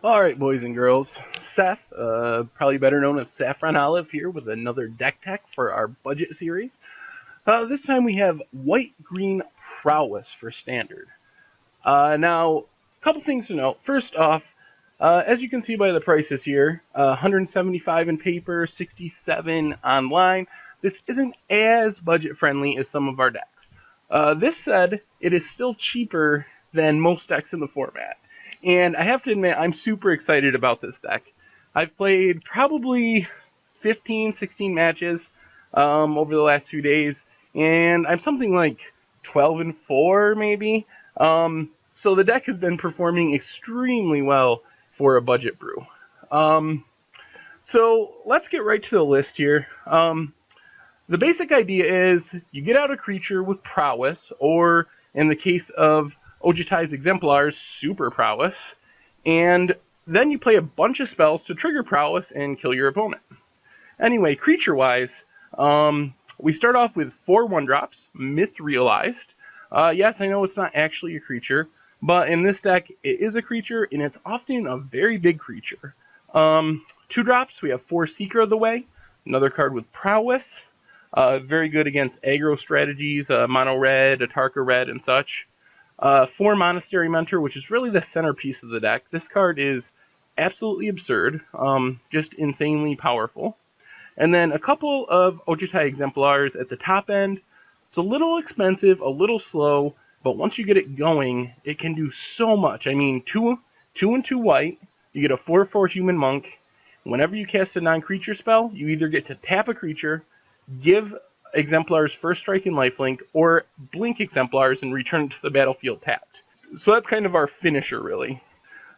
Alright, boys and girls, Seth, probably better known as Saffron Olive, here with another deck tech for our budget series. This time we have white-green Prowess for standard. Now, a couple things to note. First off, as you can see by the prices here, 175 in paper, 67 online. This isn't as budget-friendly as some of our decks. This said, it is still cheaper than most decks in the format. And I have to admit, I'm super excited about this deck. I've played probably 15, 16 matches over the last few days, and I'm something like 12-4 maybe. So the deck has been performing extremely well for a budget brew. So let's get right to the list here. The basic idea is you get out a creature with Prowess, or in the case of Ojutai's Exemplar's Super Prowess, and then you play a bunch of spells to trigger Prowess and kill your opponent. Anyway, creature-wise, we start off with 4 1-drops, Myth Realized. Yes, I know it's not actually a creature, but in this deck, it is a creature, and it's often a very big creature. 2 drops, we have 4 Seeker of the Way, another card with Prowess, very good against aggro strategies, mono red, Atarka red, and such. 4 Monastery Mentor, which is really the centerpiece of the deck. This card is absolutely absurd, just insanely powerful. And then a couple of Ojutai Exemplars at the top end. It's a little expensive, a little slow, but once you get it going, it can do so much. I mean, 2 and 2 white, you get a 4/4 Human Monk. Whenever you cast a non-creature spell, you either get to tap a creature, give Exemplars first strike and lifelink, or blink Exemplars and return it to the battlefield tapped. So that's kind of our finisher, really.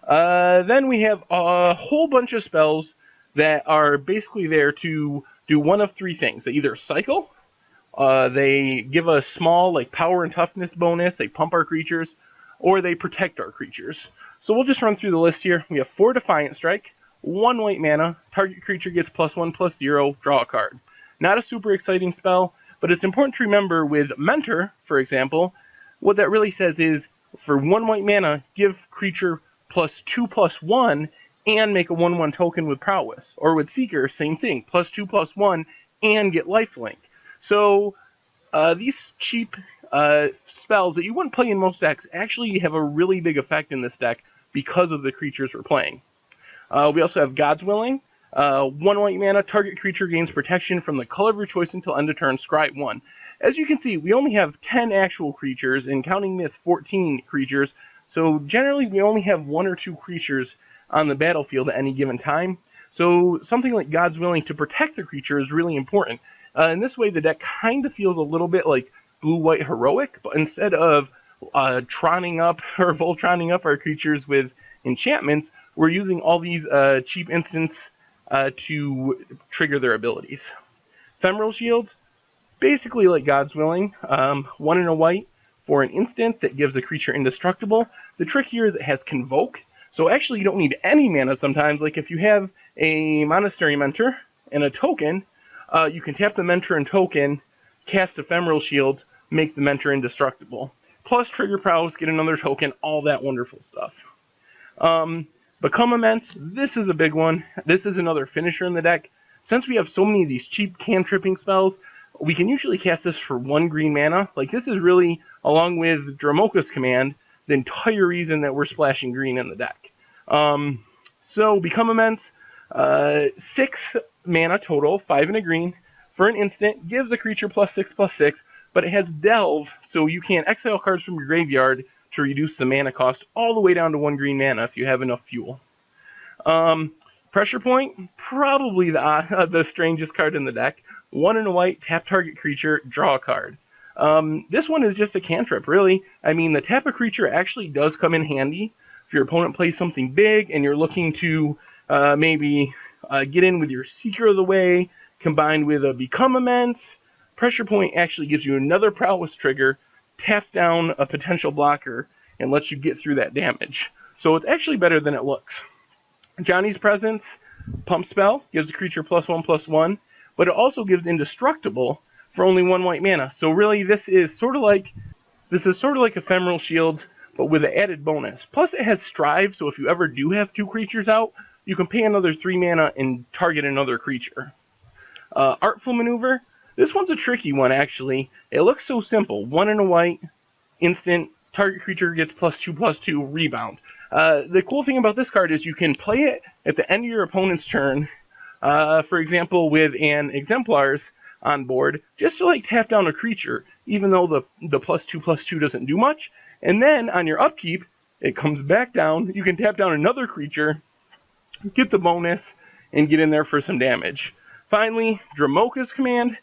Then we have a whole bunch of spells that are basically there to do one of 3 things. They either cycle, they give a small like power and toughness bonus, they pump our creatures, or they protect our creatures. So we'll just run through the list here. We have 4 Defiant Strike, 1 white mana, target creature gets +1/+0, draw a card. Not a super exciting spell, but it's important to remember with Mentor, for example, what that really says is, for 1 white mana, give creature +2/+1, and make a 1/1 token with Prowess. Or with Seeker, same thing, +2/+1, and get lifelink. So, these cheap spells that you wouldn't play in most decks actually have a really big effect in this deck because of the creatures we're playing. We also have God's Willing. 1 white mana, target creature gains protection from the color of your choice until end of turn, scry 1. As you can see, we only have 10 actual creatures, and counting Myth, 14 creatures, so generally we only have 1 or 2 creatures on the battlefield at any given time. So something like God's Willing to protect the creature is really important. In this way, the deck kind of feels a little bit like Blue-White Heroic, but instead of Troning up or Voltroning up our creatures with enchantments, we're using all these cheap instants to trigger their abilities. Ephemeral Shields, basically like God's Willing, 1 and a white for an instant that gives a creature indestructible. The trick here is it has Convoke, so actually you don't need any mana sometimes. Like if you have a Monastery Mentor and a token, you can tap the Mentor and token, cast Ephemeral Shields, make the Mentor indestructible. Plus trigger Prowess, get another token, all that wonderful stuff. Become Immense, this is a big one. This is another finisher in the deck. Since we have so many of these cheap cantripping spells, we can usually cast this for 1 green mana. Like this is really, along with Dramoka's Command, the entire reason that we're splashing green in the deck. So Become Immense, 6 mana total, 5 and a green, for an instant, gives a creature +6/+6, but it has Delve, so you can exile cards from your graveyard to reduce the mana cost all the way down to 1 green mana if you have enough fuel. Pressure Point, probably the strangest card in the deck. 1 and a white, tap target creature, draw a card. This one is just a cantrip, really. I mean, the tap a creature actually does come in handy if your opponent plays something big and you're looking to maybe get in with your Seeker of the Way, combined with a Become Immense. Pressure Point actually gives you another Prowess trigger, taps down a potential blocker, and lets you get through that damage. So it's actually better than it looks. Johnny's Presence, Pump Spell, gives a creature +1/+1, but it also gives Indestructible for only 1 white mana. So really, this is sort of like Ephemeral Shields, but with an added bonus. Plus it has Strive, so if you ever do have 2 creatures out, you can pay another 3 mana and target another creature. Artful Maneuver. This one's a tricky one, actually. It looks so simple. 1 and a white, instant, target creature gets +2/+2, rebound. The cool thing about this card is you can play it at the end of your opponent's turn, for example with an Exemplars on board, just to like tap down a creature, even though the +2/+2 doesn't do much. And then on your upkeep, it comes back down, you can tap down another creature, get the bonus, and get in there for some damage. Finally, Dromoka's Command.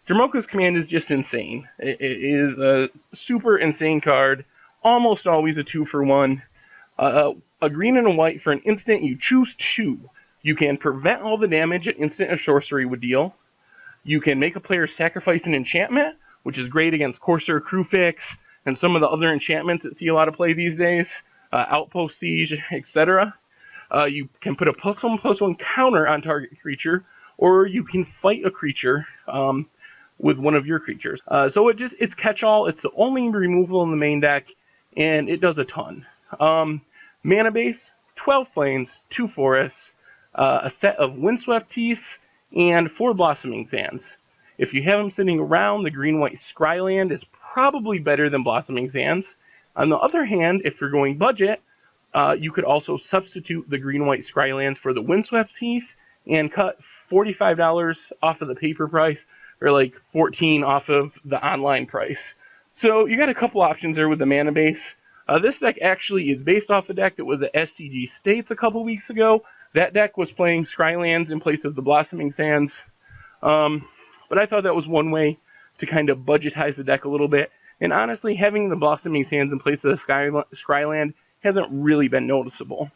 Dromoka's Command is just insane. It is a super insane card, almost always a 2-for-1. A green and a white for an instant, you choose 2. You can prevent all the damage an instant or sorcery would deal. You can make a player sacrifice an enchantment, which is great against Courser, Crewfix, and some of the other enchantments that see a lot of play these days, Outpost Siege, etc. You can put a +1/+1 counter on target creature, or you can fight a creature with one of your creatures. So it's catch-all. It's the only removal in the main deck, and it does a ton. Mana base, 12 plains, 2 forests, a set of Windswept Teeth, and 4 Blossoming Sands. If you have them sitting around, the green-white Scryland is probably better than Blossoming Sands. On the other hand, if you're going budget, you could also substitute the green-white Scrylands for the Windswept Teeth and cut $45 off of the paper price, or like $14 off of the online price. So you got a couple options there with the mana base. This deck actually is based off a deck that was at SCG States a couple weeks ago. That deck was playing Scrylands in place of the Blossoming Sands. But I thought that was one way to kind of budgetize the deck a little bit. And honestly, having the Blossoming Sands in place of the Scryland hasn't really been noticeable.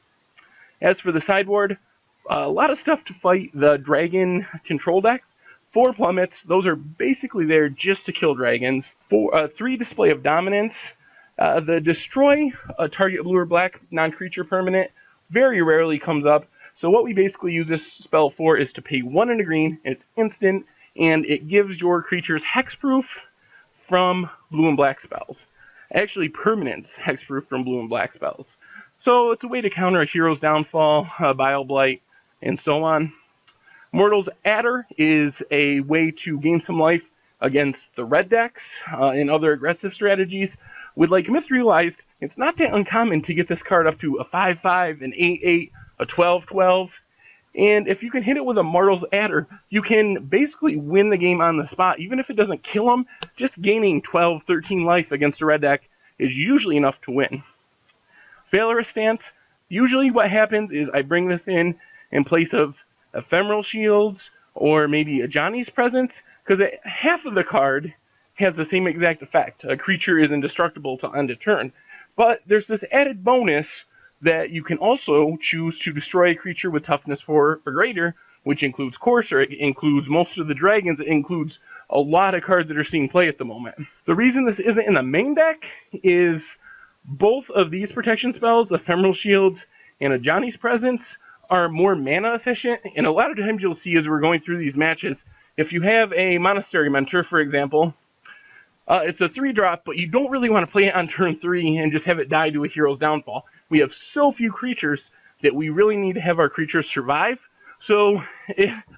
As for the sideboard, a lot of stuff to fight the dragon control decks. 4 plummets, those are basically there just to kill dragons. 3 display of dominance. The destroy a target blue or black non-creature permanent very rarely comes up. So what we basically use this spell for is to pay 1 and a green, and it's instant, and it gives your creatures hexproof from blue and black spells. Actually, permanents hexproof from blue and black spells. So it's a way to counter a Hero's Downfall, Bile Blight, and so on. Mortal's Adder is a way to gain some life against the red decks and other aggressive strategies. With like Myth Realized, it's not that uncommon to get this card up to a 5/5, an 8/8, a 12/12. And if you can hit it with a Mortal's Adder, you can basically win the game on the spot. Even if it doesn't kill them, just gaining 12, 13 life against a red deck is usually enough to win. Valorous Stance, usually what happens is I bring this in place of Ephemeral Shields or maybe a Johnny's Presence, because half of the card has the same exact effect. A creature is indestructible till end of turn. But there's this added bonus that you can also choose to destroy a creature with toughness 4 or greater, which includes Courser, it includes most of the dragons, it includes a lot of cards that are seeing play at the moment. The reason this isn't in the main deck is both of these protection spells, Ephemeral Shields and a Johnny's Presence, are more mana efficient, and a lot of times you'll see as we're going through these matches, if you have a Monastery Mentor, for example, it's a 3-drop, but you don't really want to play it on turn 3 and just have it die to a Hero's Downfall. We have so few creatures that we really need to have our creatures survive, so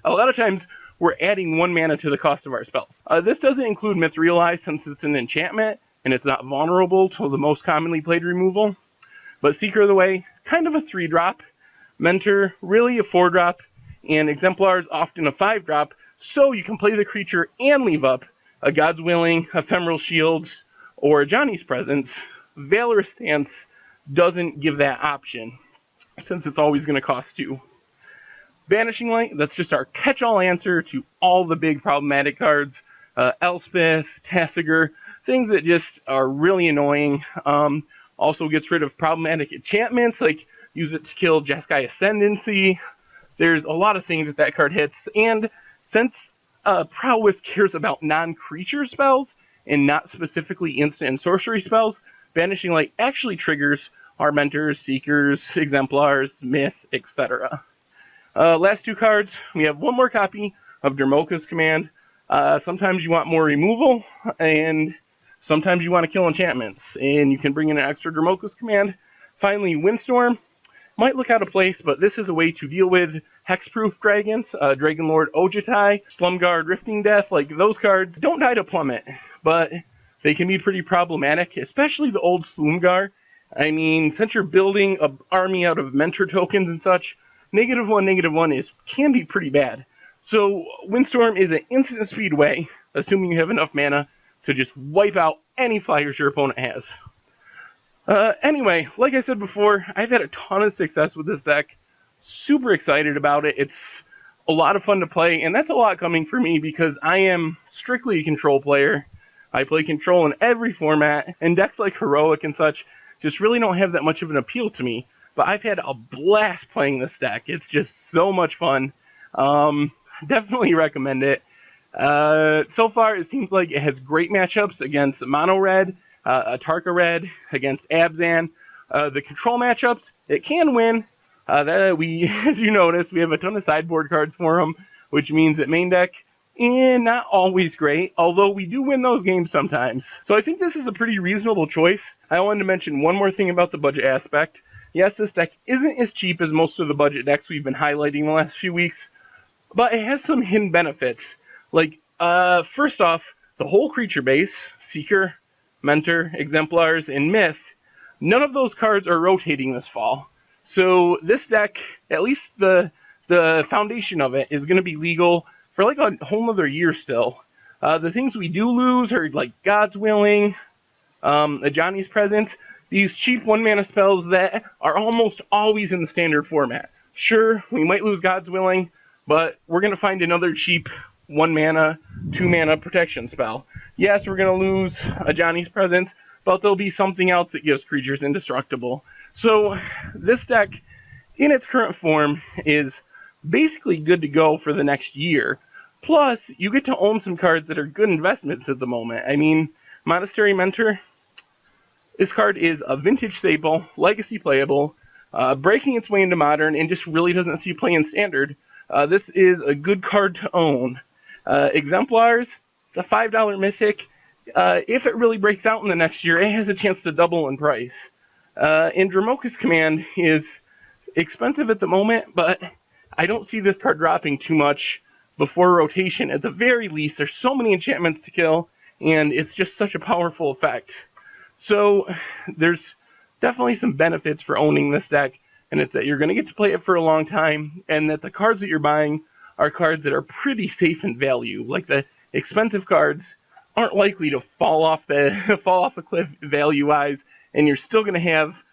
a lot of times we're adding 1 mana to the cost of our spells. This doesn't include Myth Realized since it's an enchantment, and it's not vulnerable to the most commonly played removal. But Seeker of the Way, kind of a 3-drop. Mentor, really a 4-drop. And Exemplar is often a 5-drop, so you can play the creature and leave up a God's Willing, Ephemeral Shields, or a Johnny's Presence. Valorous Stance doesn't give that option, since it's always going to cost 2. Vanishing Light, that's just our catch-all answer to all the big problematic cards. Elspeth, Tasigur, things that just are really annoying. Also gets rid of problematic enchantments, like use it to kill Jeskai Ascendancy. There's a lot of things that card hits, and since Prowess cares about non-creature spells and not specifically instant and sorcery spells, Vanishing Light actually triggers our Mentors, Seekers, Exemplars, Myth, etc. Last 2 cards, we have 1 more copy of Dromoka's Command. Sometimes you want more removal, and Sometimes you want to kill enchantments, and you can bring in an extra Dromoka's command. Finally, Windstorm might look out of place, but this is a way to deal with hexproof dragons, Dragon Lord Ojutai, Slumguard Rifting Death. Like, those cards don't die to plummet, but they can be pretty problematic, especially the old Slumgar. I mean, since you're building an army out of mentor tokens and such, -1/-1 can be pretty bad. So Windstorm is an instant speed way, assuming you have enough mana, to just wipe out any flyers your opponent has. Anyway, like I said before, I've had a ton of success with this deck. Super excited about it. It's a lot of fun to play, and that's a lot coming from me because I am strictly a control player. I play control in every format, and decks like Heroic and such just really don't have that much of an appeal to me. But I've had a blast playing this deck. It's just so much fun. Definitely recommend it. So far, it seems like it has great matchups against Mono Red, Atarka Red, against Abzan. The control matchups, it can win. As you notice, we have a ton of sideboard cards for them, which means that main deck, not always great, although we do win those games sometimes. So I think this is a pretty reasonable choice. I wanted to mention one more thing about the budget aspect. Yes, this deck isn't as cheap as most of the budget decks we've been highlighting the last few weeks, but it has some hidden benefits. Like, first off, the whole creature base, Seeker, Mentor, Exemplars, and Myth, none of those cards are rotating this fall. So this deck, at least the foundation of it, is going to be legal for like a whole other year still. The things we do lose are like God's Willing, Ajani's Presence, these cheap 1-mana spells that are almost always in the standard format. Sure, we might lose God's Willing, but we're going to find another cheap 1-mana, 2-mana protection spell. Yes, we're going to lose Ajani's Presence, but there'll be something else that gives creatures indestructible. So this deck, in its current form, is basically good to go for the next year. Plus, you get to own some cards that are good investments at the moment. I mean, Monastery Mentor, this card is a vintage staple, legacy playable, breaking its way into modern, and just really doesn't see play in standard. This is a good card to own. Exemplars, it's a $5 mythic. If it really breaks out in the next year, it has a chance to double in price. And Dromoka's command is expensive at the moment, but I don't see this card dropping too much before rotation. At the very least, there's so many enchantments to kill, and it's just such a powerful effect. So there's definitely some benefits for owning this deck, and it's that you're going to get to play it for a long time, and that the cards that you're buying are cards that are pretty safe in value. Like, the expensive cards aren't likely to fall off the cliff value-wise, and you're still going to have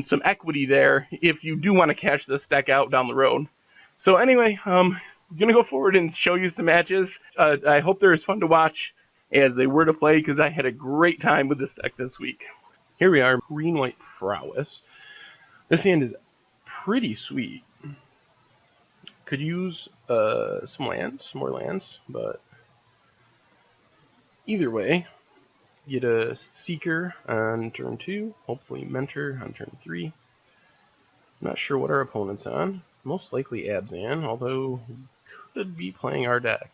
some equity there if you do want to cash this deck out down the road. So anyway, I'm going to go forward and show you some matches. I hope they're as fun to watch as they were to play, because I had a great time with this deck this week. Here we are, Green-White Prowess. This hand is pretty sweet. Could use some more lands, but either way, get a Seeker on turn 2, hopefully Mentor on turn 3. Not sure what our opponent's on. Most likely Abzan, although he could be playing our deck.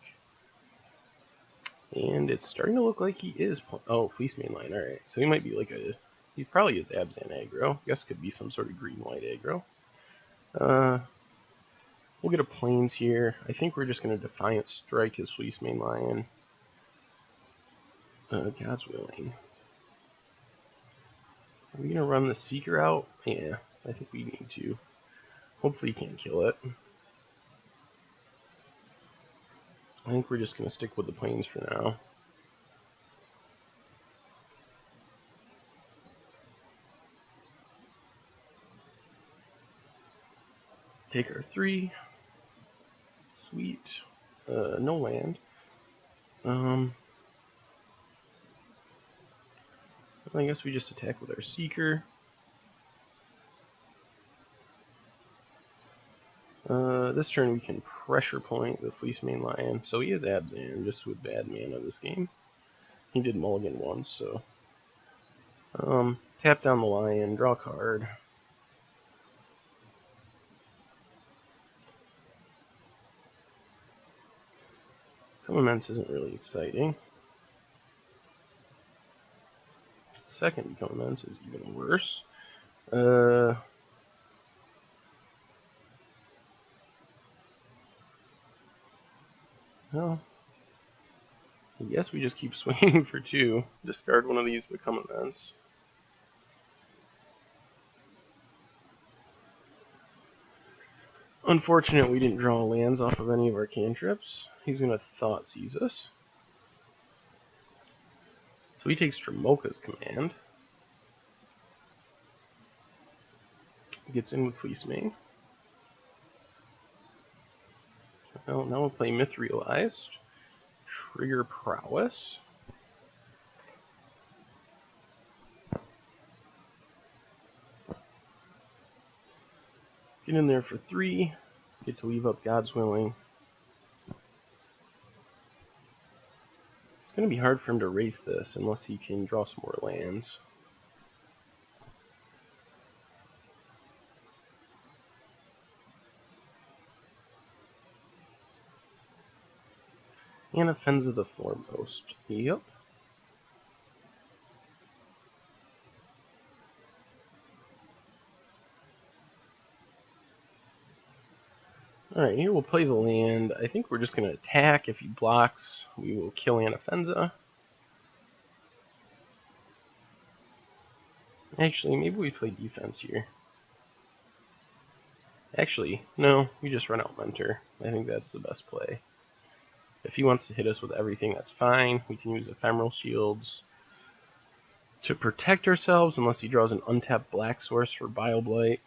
And it's starting to look like he is Fleece Mainline, alright. So he might be like he probably is Abzan Aggro. Guess could be some sort of green-white aggro. We'll get a Plains here. I think we're just going to Defiant Strike his Fleece Mainline. God's Willing. Are we going to run the Seeker out? Yeah, I think we need to. Hopefully he can't kill it. I think we're just going to stick with the Plains for now. Take our 3. Sweet. No land. I guess we just attack with our Seeker. This turn we can pressure point the Fleece Mainline. So he is Abzan, just with bad mana this game. He did mulligan once, so. Tap down the Lion, draw a card. Immense isn't really exciting. second become immense is even worse. Well, I guess we just keep swinging for 2. Discard one of these, become immense. Unfortunate we didn't draw lands off of any of our cantrips. He's going to Thought Seize us. So he takes Tremoka's command. Gets in with Fleece Mane. Well, now we'll play Myth-Realized. Trigger Prowess. Get in there for 3. Get to leave up God's Willing. It's going to be hard for him to race this unless he can draw some more lands. And Offensive the Foremost. Yep. Alright, here we'll play the land. I think we're just going to attack. If he blocks, we will kill Anafenza. Actually, maybe we play defense here. Actually, no, we just run out Mentor. I think that's the best play. If he wants to hit us with everything, that's fine. We can use Ephemeral Shields to protect ourselves, unless he draws an untapped black source for Bile-Blight.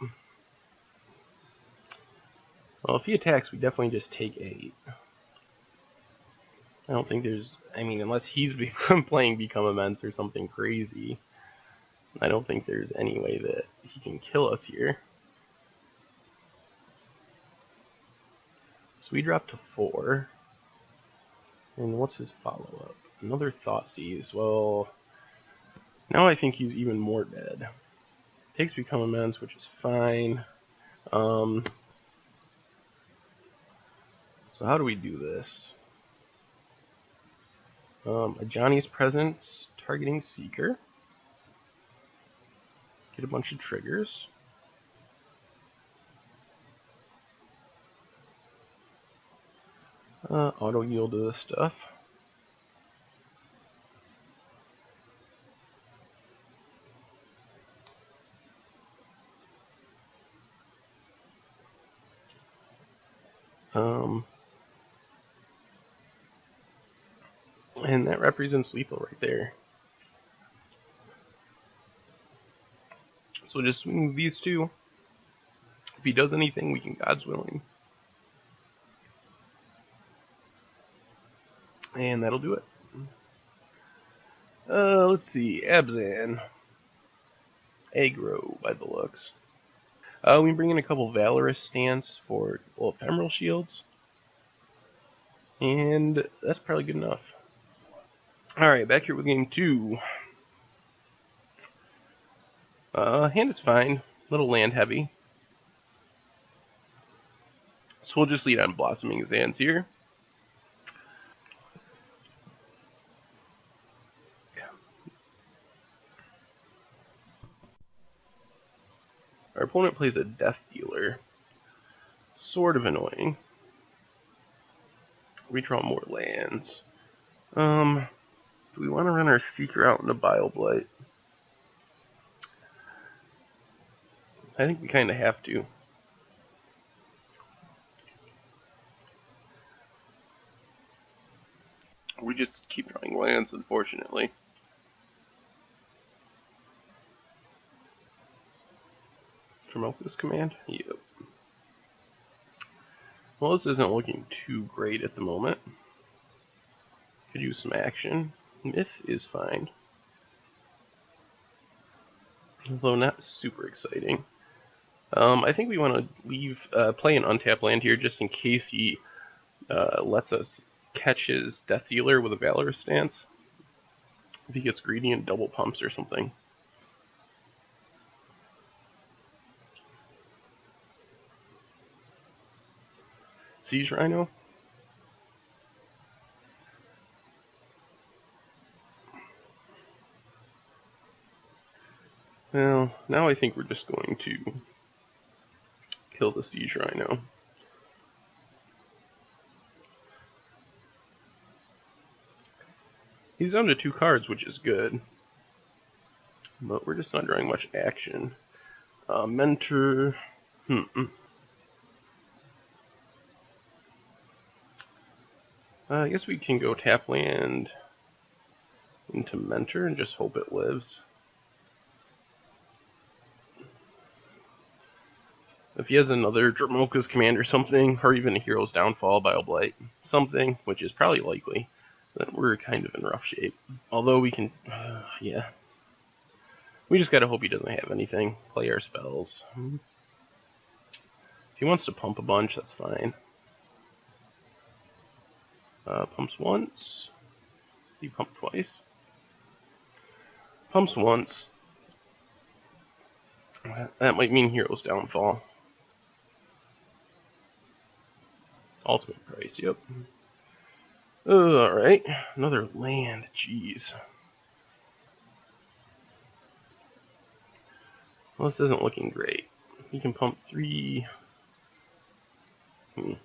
Well, if he attacks, we definitely just take 8. I don't think there's... I mean, unless he's playing Become Immense or something crazy, I don't think there's any way that he can kill us here. So we drop to 4. And what's his follow-up? Another Thought Seize. Well, now I think he's even more dead. Takes Become Immense, which is fine. So how do we do this? A Johnny's Presence, targeting Seeker. Get a bunch of triggers. Auto yield to this stuff. And that represents lethal right there. So just swing these 2. If he does anything, we can God's Willing. And that'll do it. Let's see. Abzan Aggro, by the looks. We bring in a couple Valorous Stance for Ephemeral Shields. And that's probably good enough. Alright, back here with game 2. Hand is fine. Little land heavy. So we'll just lead on Blossoming Sands here. Our opponent plays a Death Dealer. Sort of annoying. We draw more lands. Do we want to run our Seeker out into Bile-Blight? I think we kind of have to. We just keep drawing lands, unfortunately. Promote this command? Yep. Well, this isn't looking too great at the moment. Could use some action. Myth is fine. Although not super exciting. I think we want to play an untapped land here just in case he lets us catch his Death Dealer with a Valorous Stance. If he gets greedy and double pumps or something. Siege Rhino. Now I think we're just going to kill the Siege Rhino. He's down to 2 cards, which is good. But we're just not drawing much action. Mentor. I guess we can go tap land into Mentor and just hope it lives. If he has another Dramoka's Command or something, or even a Hero's Downfall, Bioblight, something, which is probably likely, then we're kind of in rough shape. Although we can, yeah. We just gotta hope he doesn't have anything. Play our spells. If he wants to pump a bunch, that's fine. Pumps once. He pumped twice. Pumps once. That might mean Hero's Downfall. Ultimate price, yep. Alright, another land, jeez. Well, this isn't looking great. He can pump 3. He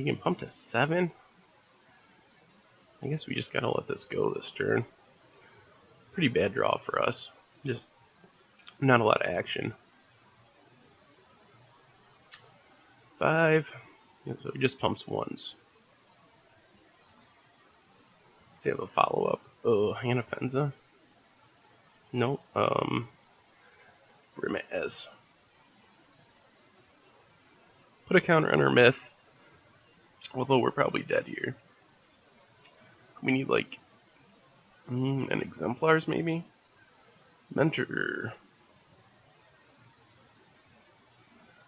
can pump to 7. I guess we just gotta let this go this turn. Pretty bad draw for us. Just not a lot of action. 5. So he just pumps once. Does he have a follow-up? Oh, Hanafenza? No. Brimaz. Put a counter on our myth. Although we're probably dead here. We need like an Exemplars maybe? Mentor.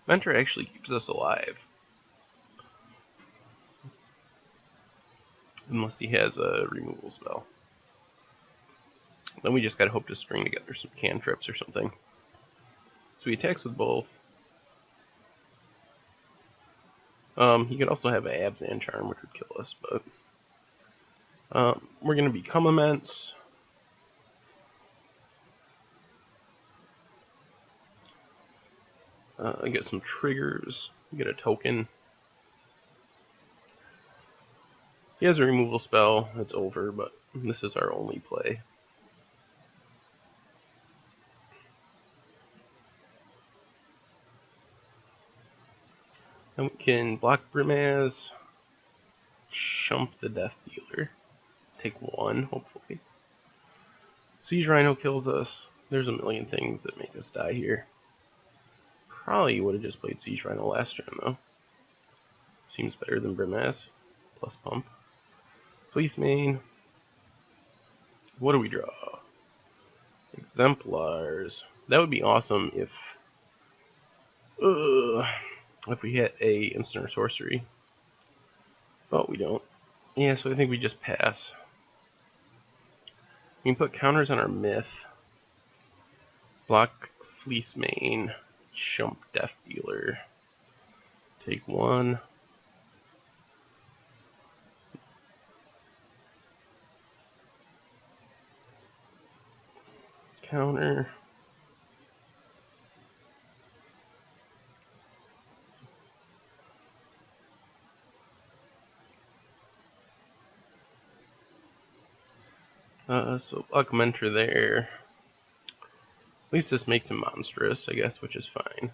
Mentor actually keeps us alive. Unless he has a removal spell. Then we just gotta hope to string together some cantrips or something. So he attacks with both. He could also have an Abzan Charm, which would kill us, but we're gonna become immense. I get some triggers, get a token. He has a removal spell, it's over, but this is our only play. And we can block Brimaz, chump the Death Dealer, take 1, hopefully. Siege Rhino kills us. There's a million things that make us die here. Probably would have just played Siege Rhino last turn, though. Seems better than Brimaz, plus pump. Police main. What do we draw? Exemplars. That would be awesome if we hit a instant or sorcery. But we don't. Yeah, so I think we just pass. We can put counters on our myth. Block Fleece main. Chump Death Dealer. Take 1. Counter. So block Mentor there. At least this makes him monstrous, I guess, which is fine.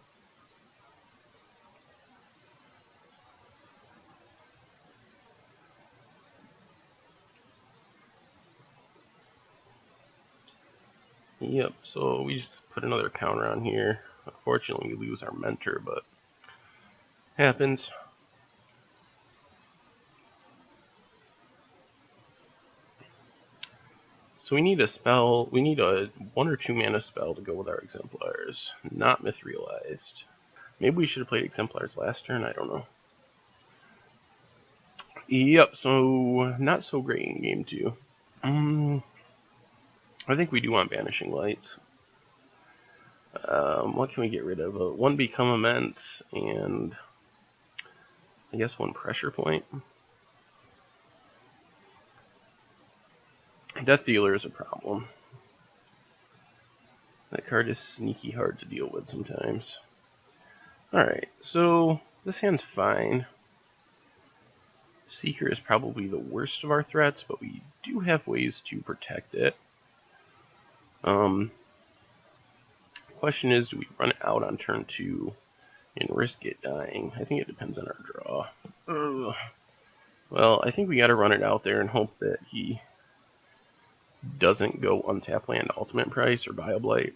Yep, so we just put another counter on here. Unfortunately, we lose our Mentor, but happens. So we need a spell, we need a 1 or 2 mana spell to go with our Exemplars. Not Mithralized. Maybe we should have played Exemplars last turn, I don't know. Yep, so not so great in game 2. I think we do want Vanishing Lights. What can we get rid of? 1 Become Immense, and I guess 1 Pressure Point. Death Dealer is a problem. That card is sneaky hard to deal with sometimes. Alright, so this hand's fine. Seeker is probably the worst of our threats, but we do have ways to protect it. Question is, do we run it out on turn 2 and risk it dying? I think it depends on our draw. Ugh. Well, I think we gotta run it out there and hope that he doesn't go untap land ultimate price or Bioblight.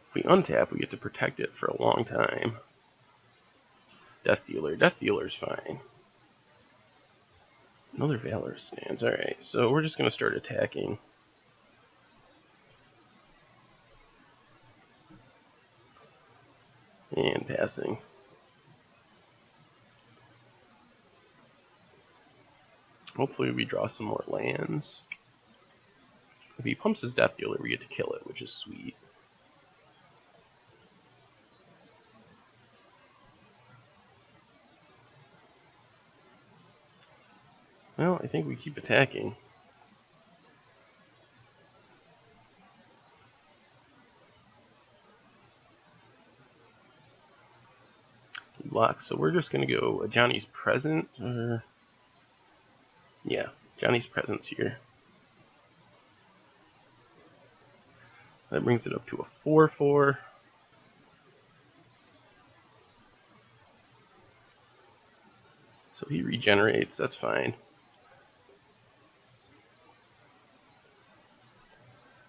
If we untap, we get to protect it for a long time. Death Dealer. Death Dealer's fine. Another Valorous Stance. Alright, so we're just going to start attacking. And passing. Hopefully we draw some more lands. If he pumps his Death Dealer, we get to kill it, which is sweet. Well, I think we keep attacking. He blocks, so we're just going to go Johnny's Present, or... yeah, Johnny's Present's here. That brings it up to a 4/4. So he regenerates, that's fine.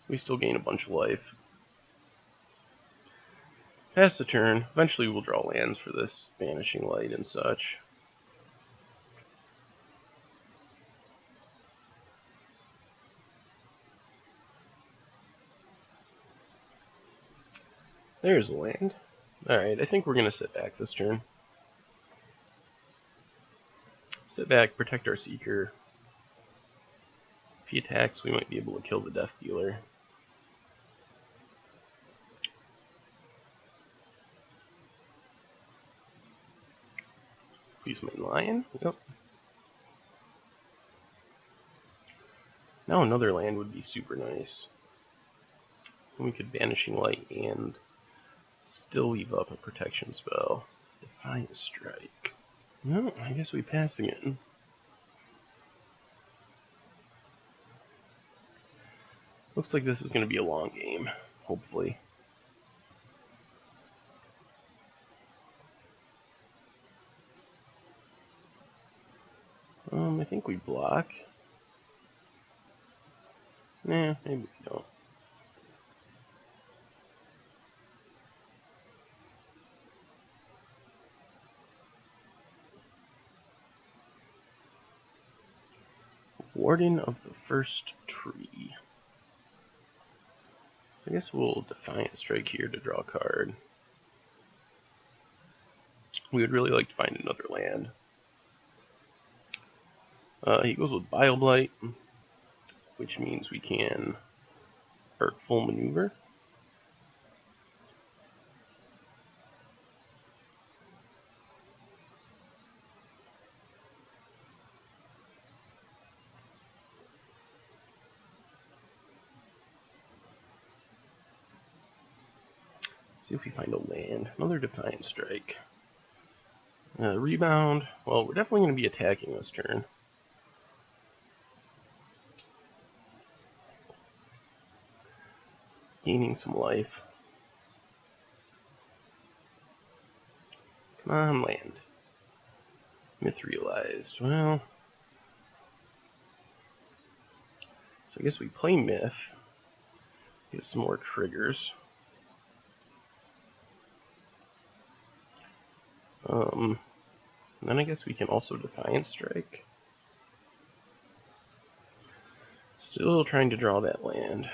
We still gain a bunch of life. Pass the turn. Eventually we'll draw lands for this Vanishing Light and such. There's a land. Alright, I think we're going to sit back this turn. Sit back, protect our Seeker. If he attacks, we might be able to kill the Death Dealer. Please main lion. Yep. Now another land would be super nice. And we could Vanishing Light and still leave up a protection spell. Defiant Strike. No, I guess we pass again. Looks like this is going to be a long game, hopefully. I think we block. Nah, maybe we don't. Warden of the First Tree. I guess we'll Defiant Strike here to draw a card. We would really like to find another land. He goes with Bioblight, which means we can Artful Maneuver. See if we find a land. Another Defiant Strike. Rebound. Well, we're definitely going to be attacking this turn. Gaining some life. Come on, land. Myth realized. Well, so I guess we play Myth. Get some more triggers. And then I guess we can also Defiant Strike. Still trying to draw that land.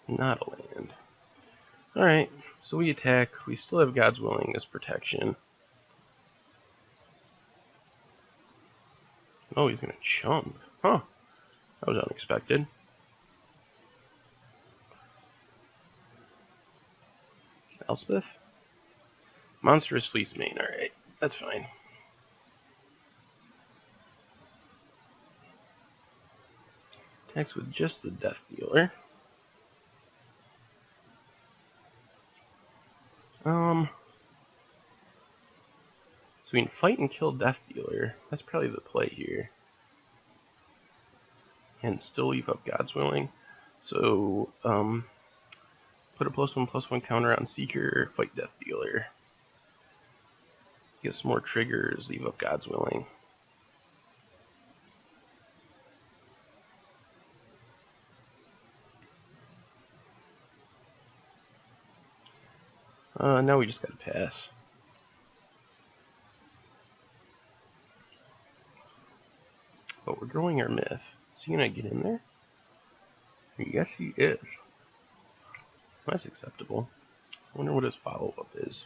Not a land. Alright, so we attack. We still have God's Willing as protection. Oh, he's gonna chump. Huh. That was unexpected. Elspeth? Monstrous Fleece Mane, alright, that's fine. Attacks with just the Death Dealer. So we can fight and kill Death Dealer. That's probably the play here. And still leave up God's Willing. So, put a +1/+1 counter on Seeker, fight Death Dealer. Get some more triggers, leave up God's Willing. Now we just gotta pass. But we're growing our myth. Is he gonna get in there? Yes, he is. That's acceptable. I wonder what his follow-up is.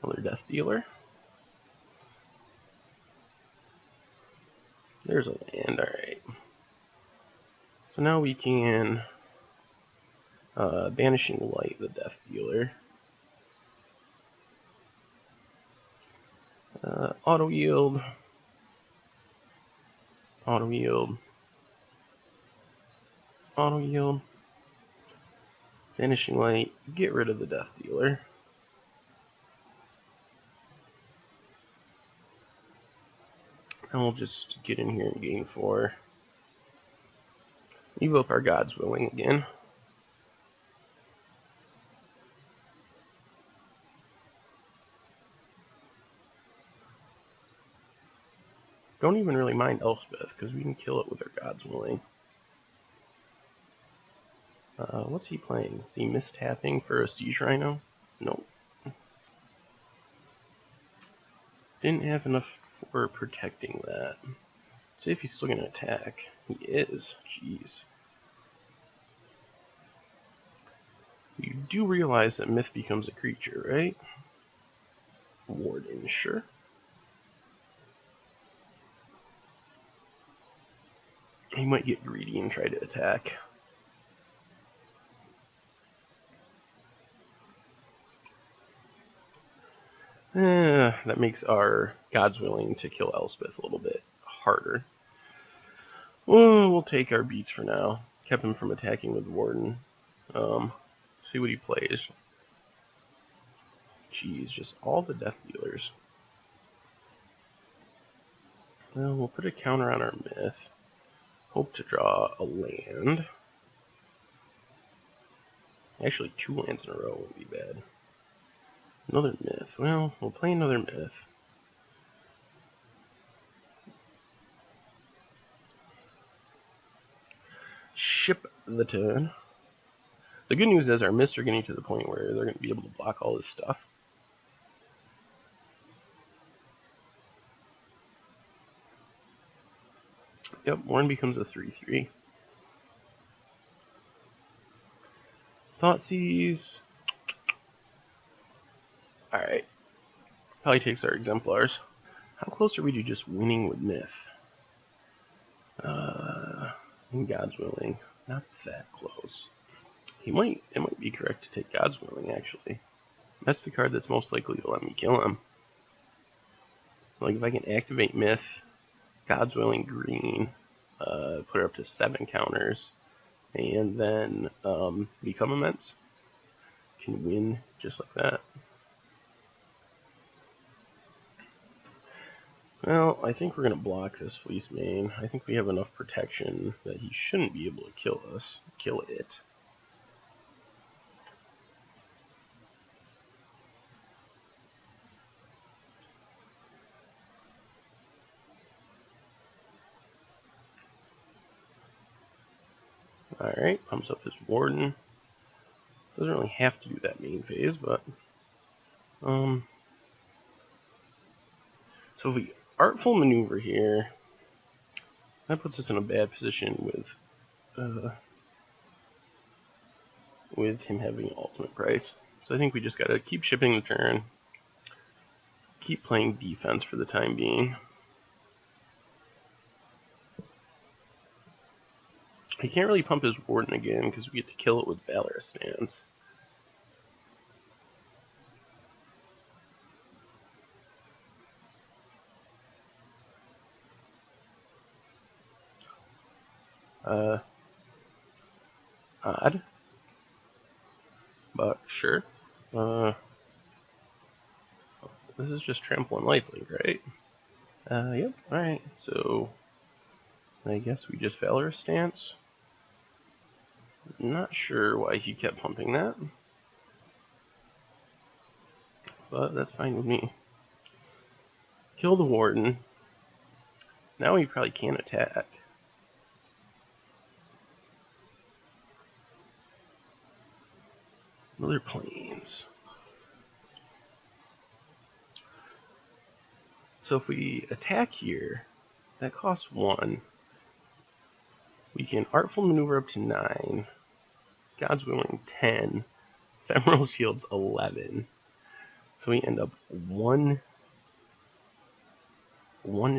Another Death Dealer. There's a land, alright. So now we can Banishing Light the Death Dealer. Auto yield. Auto yield. Auto yield. Banishing Light. Get rid of the Death Dealer. And we'll just get in here and gain 4. Leave up our God's Willing again. Don't even really mind Elspeth, because we can kill it with our God's Willing. What's he playing? Is he mistapping for a Siege Rhino? No. Didn't have enough for protecting that. Let's see if he's still going to attack. He is. Jeez. You do realize that Myth becomes a creature, right? Warden, sure. He might get greedy and try to attack. That makes our God's Willing to kill Elspeth a little bit harder. Well, we'll take our beats for now. Kept him from attacking with Warden. See what he plays. Jeez, just all the Death Dealers. Well, we'll put a counter on our Myth. Hope to draw a land. Actually, 2 lands in a row wouldn't be bad. Another Myth. Well, we'll play another Myth. Ship the turn. The good news is our Myths are getting to the point where they're going to be able to block all this stuff. Yep, Warren becomes a 3/3. Thoughtseize. Alright. Probably takes our Exemplars. How close are we to just winning with Myth? In God's Willing. Not that close. It might be correct to take God's Willing, actually. That's the card that's most likely to let me kill him. Like, if I can activate Myth, God's Willing green, put her up to 7 counters, and then become immense, can win just like that. Well, I think we're going to block this Fleece Mane. I think we have enough protection that he shouldn't be able to kill us. Kill it. Alright, pumps up his Warden. Doesn't really have to do that main phase, but... So if we Artful Maneuver here, that puts us in a bad position with him having ultimate price. So I think we just gotta keep shipping the turn, keep playing defense for the time being. He can't really pump his Warden again because we get to kill it with Valorous Stance. Odd. But sure. This is just Trample and Lifelink, right? Yep, alright. So, I guess we just Valorous Stance. Not sure why he kept pumping that. But that's fine with me. Kill the Warden. Now he probably can't attack. Another Plains. So if we attack here, that costs 1. We can Artful Maneuver up to 9. God's Willing 10. Ephemeral Shields 11. So we end up one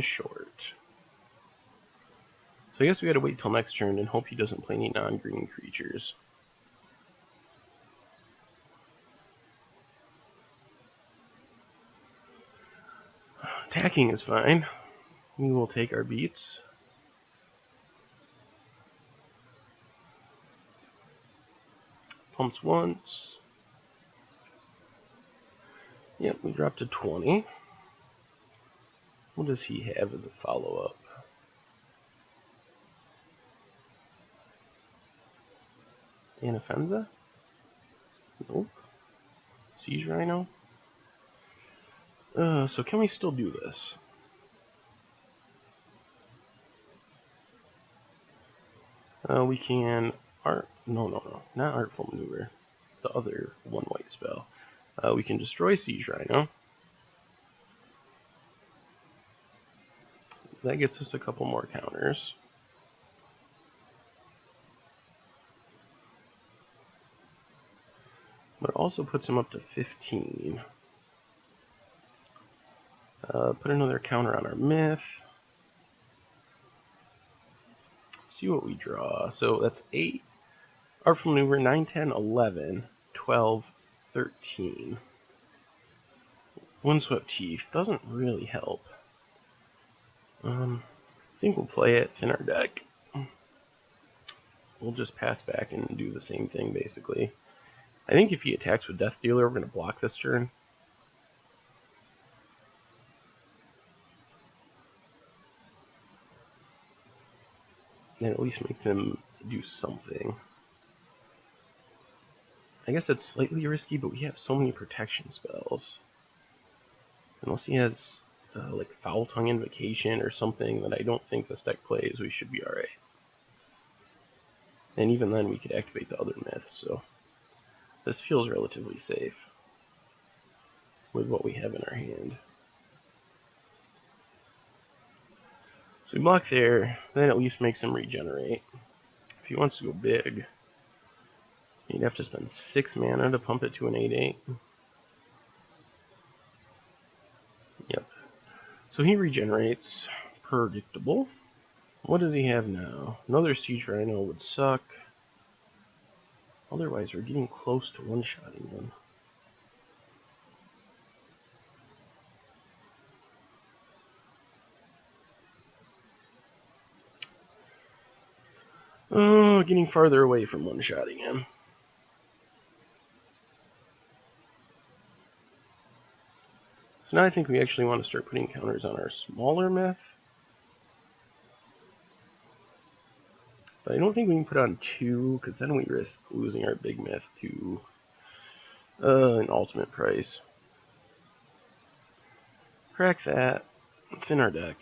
short. So I guess we gotta wait till next turn and hope he doesn't play any non-green creatures. Attacking is fine. We will take our beats. Pumps once. Yep, we dropped to 20. What does he have as a follow-up? Anafenza? Nope. Siege Rhino? So can we still do this? We can no, not Artful Maneuver. The other 1 white spell. We can destroy Siege Rhino. That gets us a couple more counters. But it also puts him up to 15. Put another counter on our Myth. See what we draw. So that's 8. Artful Maneuver, 9, 10, 11, 12, 13. Windswept Teeth doesn't really help. I think we'll play it in our deck. We'll just pass back and do the same thing, basically. I think if he attacks with Death Dealer, we're going to block this turn. And at least makes him do something. I guess it's slightly risky, but we have so many protection spells. Unless he has like Foul Tongue Invocation or something that I don't think this deck plays, we should be alright. And even then we could activate the other myths, so this feels relatively safe with what we have in our hand. So we block there, that at least makes him regenerate. If he wants to go big, he'd have to spend 6 mana to pump it to an 8/8. Yep. So he regenerates. Predictable. What does he have now? Another Siege Rhino would suck. Otherwise, we're getting close to one-shotting him. Oh, getting farther away from one-shotting him. So now I think we actually want to start putting counters on our smaller myth. But I don't think we can put on 2, because then we risk losing our big myth to an ultimate price. Crack that. Thin our deck.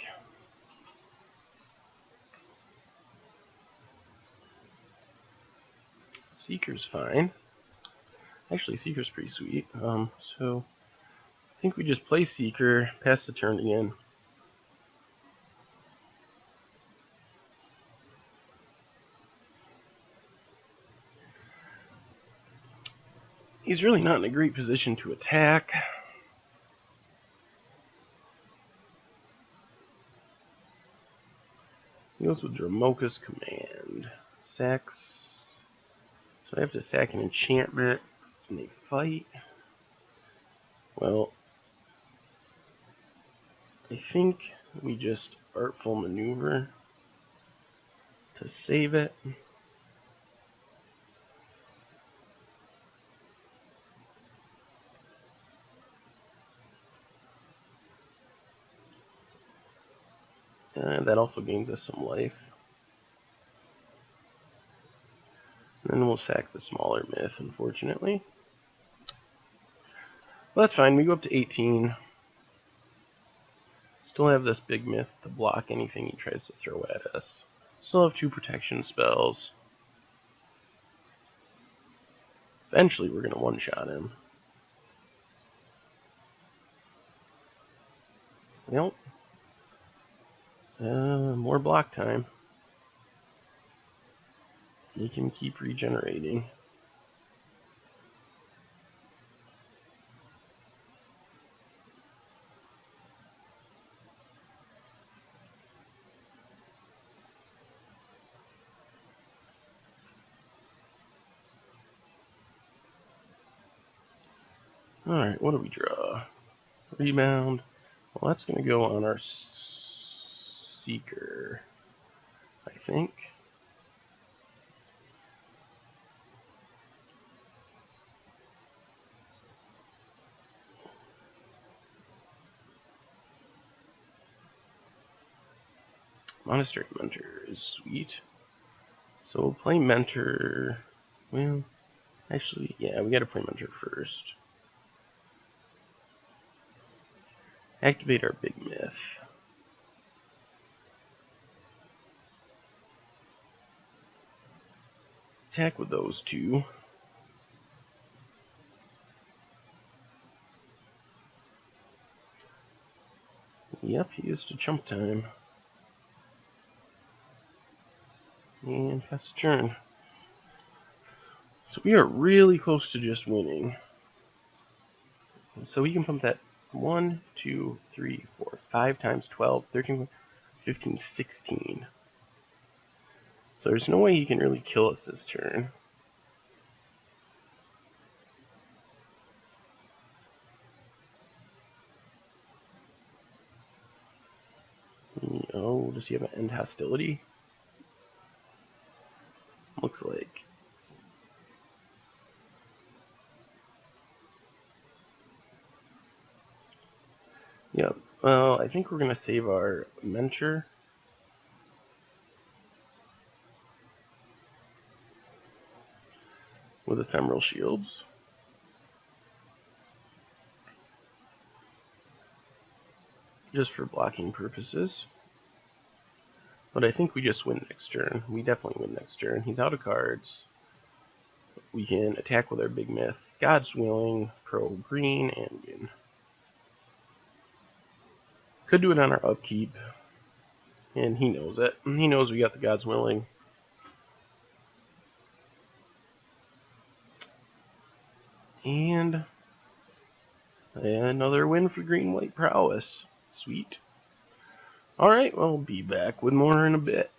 Seeker's fine. Actually, Seeker's pretty sweet. So I think we just play Seeker, pass the turn again. He's really not in a great position to attack. He goes with Dramoka's Command. Sacks. So I have to sack an enchantment, and they fight. Well, I think we just artful maneuver to save it. That also gains us some life. And then we'll sack the smaller myth, unfortunately. Well, that's fine. We go up to 18. Still have this big myth to block anything he tries to throw at us. Still have 2 protection spells. Eventually, we're going to one-shot him. Well, more block time. He can keep regenerating. Alright, what do we draw? Rebound. Well, that's going to go on our Seeker, I think. Monastery Mentor is sweet. So we'll play Mentor. Well, actually, yeah, we gotta play Mentor first. Activate our big myth. Attack with those 2. Yep, he is to chump time. And pass the turn. So we are really close to just winning. So we can pump that 1, 2, 3, 4, 5 times 12, 13, 15, 16. So there's no way he can really kill us this turn. Oh, does he have an end hostility? Looks like. Yep. Well, I think we're going to save our Mentor. With Ephemeral Shields. Just for blocking purposes. But I think we just win next turn. We definitely win next turn. He's out of cards. We can attack with our big myth. God's willing, pro green, and win. Could do it on our upkeep. And he knows it. He knows we got the God's willing. And another win for green-white prowess. Sweet. Alright, well, I'll be back with more in a bit.